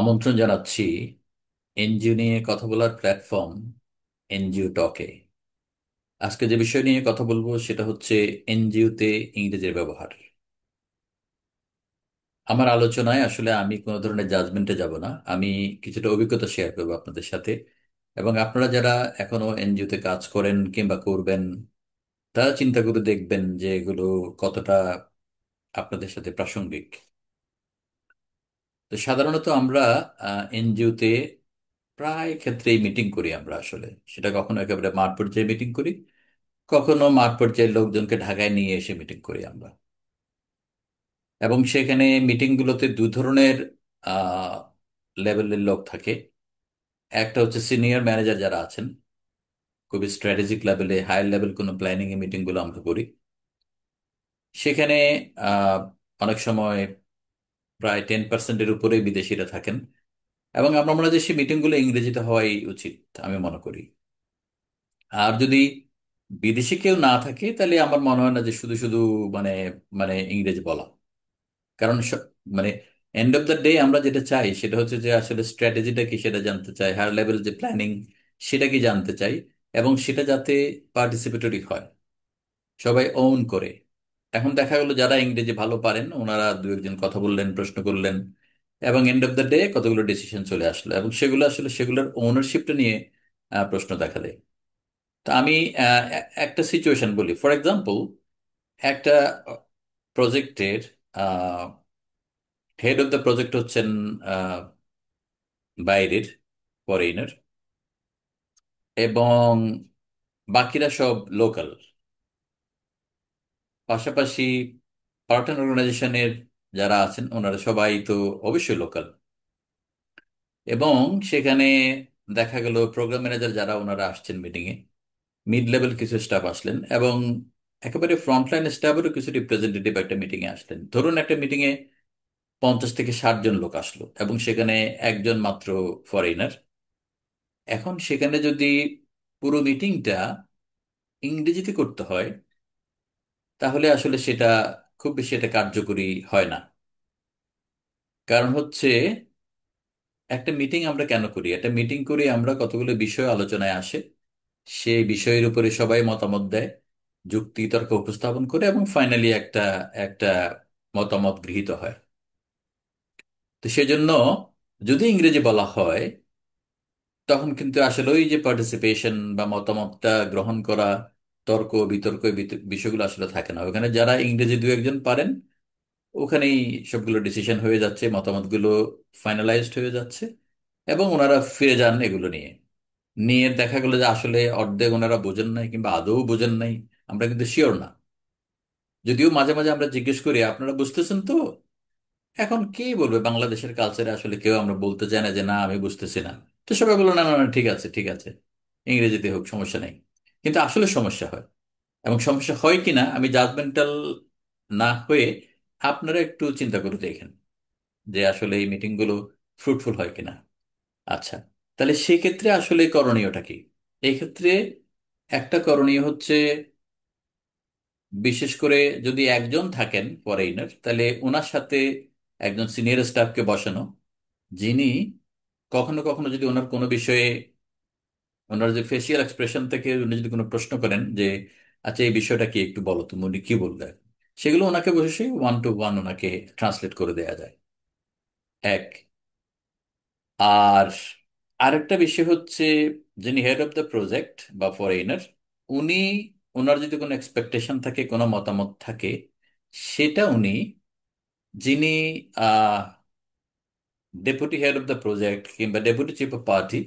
আমন্ত্রণ জানাচ্ছি এনজিও নিয়ে কথা বলার প্ল্যাটফর্ম এনজিও টকে। আজকে যে বিষয় নিয়ে কথা বলবো সেটা হচ্ছে এনজিওতে ইংরেজির ব্যবহার। আমার আলোচনায় আসলে আমি কোনো ধরনের জাজমেন্টে যাব না। আমি কিছুটা অভিজ্ঞতা শেয়ার করবো আপনাদের সাথে, এবং আপনারা যারা এখনো এনজিওতে কাজ করেন কিংবা করবেন তারা চিন্তা করে দেখবেন যে এগুলো কতটা আপনাদের সাথে প্রাসঙ্গিক। তো সাধারণত আমরা এনজিওতে প্রায় ক্ষেত্রেই মিটিং করি আমরা। আসলে সেটা কখনো একেবারে মাঠ পর্যায়ে মিটিং করি, কখনো মাঠ পর্যায়ের লোকজনকে ঢাকায় নিয়ে এসে মিটিং করি আমরা। এবং সেখানে মিটিংগুলোতে দু ধরনের আহ লেভেলের লোক থাকে। একটা হচ্ছে সিনিয়র ম্যানেজার যারা আছেন, খুবই স্ট্র্যাটেজিক লেভেলে হাই লেভেল কোনো প্ল্যানিং এ মিটিংগুলো আমরা করি। সেখানে আহ, অনেক সময় প্রায় 10%-এর উপরেই বিদেশিরা থাকেন, এবং আমরা মনে হয় যে সেই মিটিংগুলো ইংরেজিতে হওয়াই উচিত আমি মনে করি। আর যদি বিদেশি কেউ না থাকে তাহলে আমার মনে হয় না যে শুধু শুধু মানে মানে ইংরেজি বলা। কারণ মানে এন্ড অফ দ্য ডে আমরা যেটা চাই সেটা হচ্ছে যে আসলে স্ট্র্যাটেজিটা কি সেটা জানতে চাই, হায়ার লেভেল যে প্ল্যানিং সেটা কি জানতে চাই, এবং সেটা যাতে পার্টিসিপেটরি হয়, সবাই ওন করে। এখন দেখা গেল যারা ইংরেজি ভালো পারেন ওনারা দু একজন কথা বললেন, প্রশ্ন করলেন, এবং এন্ড অফ দ্য ডে কতগুলো ডিসিশন চলে আসলো, এবং সেগুলো আসলে সেগুলোর ওনারশিপটা নিয়ে প্রশ্ন দেখা দেয়। তো আমি একটা সিচুয়েশন বলি। ফর এক্সাম্পল, একটা প্রজেক্টের হেড অফ দ্য প্রজেক্ট হচ্ছেন আহ, বাইরের, ফরেইনার, এবং বাকিরা সব লোকাল। পাশাপাশি পার্টনার অর্গানাইজেশনের যারা আছেন ওনারা সবাই তো অবশ্যই লোকাল। এবং সেখানে দেখা গেল প্রোগ্রাম ম্যানেজার যারা ওনারা আসছেন মিটিংয়ে, মিড লেভেল কিছু স্টাফ আসলেন, এবং একেবারে ফ্রন্টলাইন স্টাফেরও কিছু রিপ্রেজেন্টেটিভ একটা মিটিংয়ে আসলেন। ধরুন একটা মিটিংয়ে 50 থেকে 60 জন লোক আসলো, এবং সেখানে একজন মাত্র ফরেনার। এখন সেখানে যদি পুরো মিটিংটা ইংরেজিতে করতে হয় তাহলে আসলে সেটা খুব বেশি একটা কার্যকরী হয় না। কারণ হচ্ছে, একটা মিটিং আমরা কেন করি? একটা মিটিং করি আমরা কতগুলো বিষয় আলোচনায় আসে, সেই বিষয়ের উপরে সবাই মতামত দেয়, যুক্তি তর্ক উপস্থাপন করে, এবং ফাইনালি একটা একটা মতামত গৃহীত হয়। তো সেজন্য যদি ইংরেজি বলা হয় তখন কিন্তু আসলে ওই যে পার্টিসিপেশন বা মতামতটা গ্রহণ করা, তর্ক বিতর্ক এই বিষয়গুলো আসলে থাকে না ওখানে। যারা ইংরেজি দু একজন পারেন ওখানেই সবগুলো ডিসিশন হয়ে যাচ্ছে, মতামতগুলো ফাইনালাইজড হয়ে যাচ্ছে, এবং ওনারা ফিরে যান এগুলো নিয়ে। নিয়ে দেখা গেলো যে আসলে অর্ধেক ওনারা বোঝেন নাই কিংবা আদৌ বোঝেন নাই, আমরা কিন্তু শিওর না। যদিও মাঝে মাঝে আমরা জিজ্ঞেস করি আপনারা বুঝতেছেন তো। এখন কে বলবে বাংলাদেশের কালচারে আসলে কেউ আমরা বলতে চায় না যে না আমি বুঝতেছি না। তো সবাই বললো না না না, ঠিক আছে ঠিক আছে, ইংরেজিতে হোক, সমস্যা নেই। কিন্তু আসলে সমস্যা হয়। এবং সমস্যা হয় কিনা আমি জাজমেন্টাল না হয়ে আপনারা একটু চিন্তা করে দেখেন যে আসলে এই মিটিংগুলো ফ্রুটফুল হয় কিনা। আচ্ছা, তাহলে সেক্ষেত্রে আসলে করণীয়টা কি? এই ক্ষেত্রে একটা করণীয় হচ্ছে, বিশেষ করে যদি একজন থাকেন ফরেইনার তাহলে ওনার সাথে একজন সিনিয়র স্টাফকে বসানো, যিনি কখনো কখনো যদি ওনার কোনো বিষয়ে, ওনার যে ফেসিয়াল এক্সপ্রেশন থেকে উনি যদি কোনো প্রশ্ন করেন যে আচ্ছা এই বিষয়টা কি একটু বলো তুমি, উনি কি বললেন, সেগুলো ওনাকে বসে 1 to 1 ওনাকে ট্রান্সলেট করে দেয়া যায়। এক। আর আরেকটা বিষয় হচ্ছে, যিনি হেড অফ দ্য প্রজেক্ট বা ফরেইনার, উনি, ওনার যদি কোনো এক্সপেকটেশন থাকে, কোনো মতামত থাকে, সেটা উনি, যিনি deputy head of the project কিংবা ডেপুটি চিফ অফ পার্টি,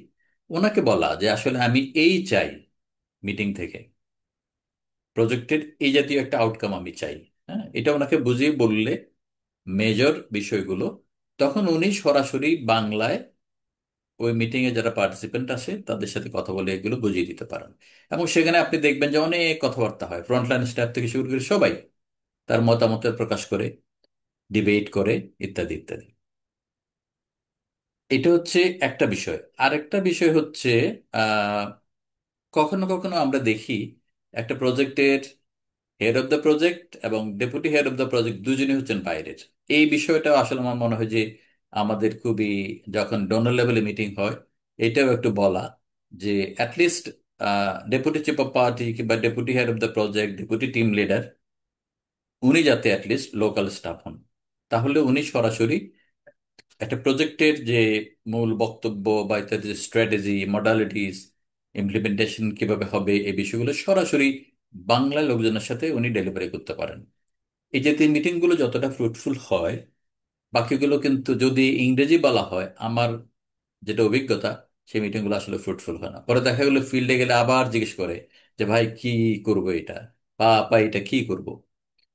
ওনাকে বলা যে আসলে আমি এই চাই মিটিং থেকে, প্রজেক্টের এই জাতীয় একটা আউটকাম আমি চাই। হ্যাঁ, এটা ওনাকে বুঝিয়ে বললে মেজর বিষয়গুলো, তখন উনি সরাসরি বাংলায় ওই মিটিং এ যারা পার্টিসিপেন্ট আসে তাদের সাথে কথা বলে এগুলো বুঝিয়ে দিতে পারেন। এবং সেখানে আপনি দেখবেন যে অনেক কথাবার্তা হয়, ফ্রন্টলাইন স্টাফ থেকে শুরু করে সবাই তার মতামতের প্রকাশ করে, ডিবেট করে, ইত্যাদি ইত্যাদি। এটা হচ্ছে একটা বিষয়। আরেকটা বিষয় হচ্ছে, আহ কখনো কখনো আমরা দেখি একটা প্রজেক্টের হেড অফ দ্য প্রজেক্ট এবং deputy head of the project দুজনই হচ্ছেন বাইরের। এই বিষয়টা আসলে আমার মনে হয় যে আমাদের খুবই, যখন ডোনার লেভেলে মিটিং হয়, এটাও একটু বলা যে at least deputy chief of party কিংবা deputy head of the project, deputy team leader, উনি যাতে অ্যাটলিস্ট লোকাল স্টাফ হন। তাহলে উনি সরাসরি একটা প্রজেক্টের যে মূল বক্তব্য বা ইত্যাদি স্ট্র্যাটেজি, মডালিটিস, ইমপ্লিমেন্টেশন কিভাবে হবে, এই বিষয়গুলো সরাসরি বাংলা লোকজনের সাথে উনি ডেলিভারি করতে পারেন। এই যে তিন মিটিংগুলো যতটা ফ্রুটফুল হয়, বাকিগুলো কিন্তু যদি ইংরেজি বলা হয়, আমার যেটা অভিজ্ঞতা, সেই মিটিংগুলো আসলে ফ্রুটফুল হয় না। পরে দেখা গেলো ফিল্ডে গেলে আবার জিজ্ঞেস করে যে ভাই কি করবো এটা, বা আপা এটা কি করব।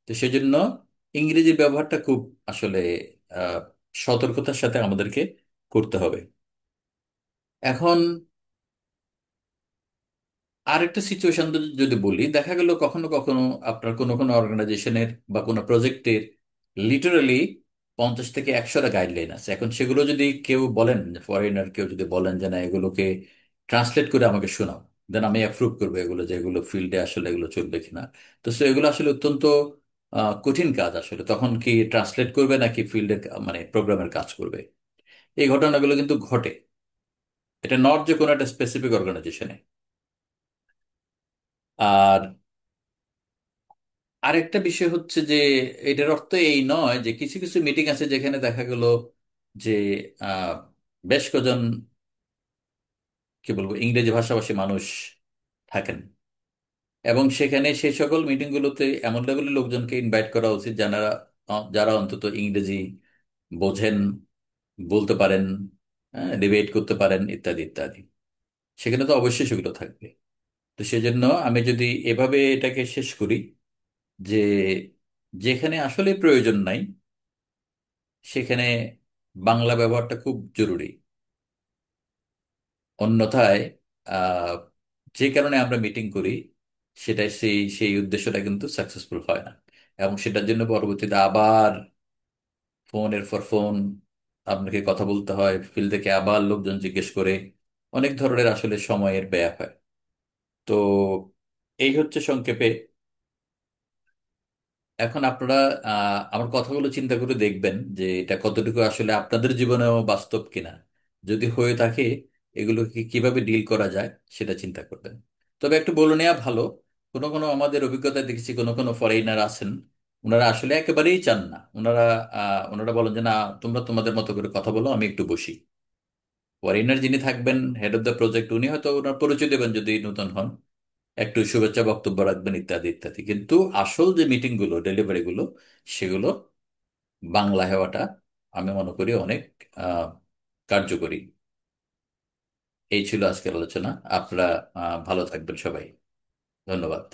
তো সেজন্য ইংরেজির ব্যবহারটা খুব আসলে আহ, সতর্কতার সাথে আমাদেরকে করতে হবে। এখন আরেকটা সিচুয়েশন যদি বলি, দেখা গেল কখনো কখনো আপনার কোনো কোনো অর্গানাইজেশনের বা কোনো প্রজেক্টের লিটারালি 50 থেকে 100টা গাইডলাইন আছে। এখন সেগুলো যদি কেউ বলেন, ফরেনার কেউ যদি বলেন যে না এগুলোকে ট্রান্সলেট করে আমাকে শোনাও, দেন আমি অ্যাপ্রুভ করবো এগুলো, যে এগুলো ফিল্ডে আসলে এগুলো চলবে কিনা। তো সো এগুলো আসলে অত্যন্ত কঠিন কাজ। আসলে তখন কি ট্রান্সলেট করবে নাকি ফিল্ডে মানে প্রোগ্রামের কাজ করবে? এই ঘটনাগুলো কিন্তু ঘটে। এটা নট যে কোনো একটা স্পেসিফিক অর্গানাইজেশনে। আর আরেকটা বিষয় হচ্ছে যে এটার অর্থ এই নয় যে কিছু কিছু মিটিং আছে যেখানে দেখা গেল যে আহ, বেশ কজন, কি বলবো, ইংরেজি ভাষাভাষী মানুষ থাকেন, এবং সেখানে সেই সকল মিটিংগুলোতে এমন লেভেলের লোকজনকে ইনভাইট করা উচিত যারা যারা অন্তত ইংরেজি বোঝেন, বলতে পারেন, ডিবেট করতে পারেন, ইত্যাদি ইত্যাদি। সেখানে তো অবশ্যই সেগুলো থাকবে। তো সেজন্য আমি যদি এভাবে এটাকে শেষ করি যে যেখানে আসলে প্রয়োজন নাই সেখানে বাংলা ব্যবহারটা খুব জরুরি। অন্যথায় আহ, যে কারণে আমরা মিটিং করি সেটা সেই সেই উদ্দেশ্যটা কিন্তু সাকসেসফুল হয় না, এবং সেটার জন্য পরবর্তীতে আবার ফোনের পর ফোন আপনাকে কথা বলতে হয়, ফিল্ড থেকে আবার লোকজন জিজ্ঞেস করে, অনেক ধরনের আসলে সময়ের ব্যয় হয়। তো এই হচ্ছে সংক্ষেপে। এখন আপনারা আমার কথাগুলো চিন্তা করে দেখবেন যে এটা কতটুকু আসলে আপনাদের জীবনেও বাস্তব কিনা। যদি হয়ে থাকে এগুলোকে কিভাবে ডিল করা যায় সেটা চিন্তা করবেন। তবে একটু বলে নেওয়া ভালো, কোনো কোনো আমাদের অভিজ্ঞতা দেখেছি কোনো কোনো ফরেনার আছেন, ওনারা আসলে একেবারেই চান না। ওনারা বলেন যে না, তোমরা তোমাদের মতো করে কথা বলো, আমি একটু বসি। ফরেনার যিনি থাকবেন, হেড অফ দ্য প্রজেক্ট, উনি হয়তো ওনার পরিচয় দেবেন যদি নতুন হন, একটু শুভেচ্ছা বক্তব্য রাখবেন, ইত্যাদি ইত্যাদি। কিন্তু আসল যে মিটিং গুলো, ডেলিভারি গুলো, সেগুলো বাংলা হওয়াটা আমি মনে করি অনেক আহ, কার্যকরী। এই ছিল আজকের আলোচনা। আপনারা ভালো থাকবেন সবাই। ধন্যবাদ।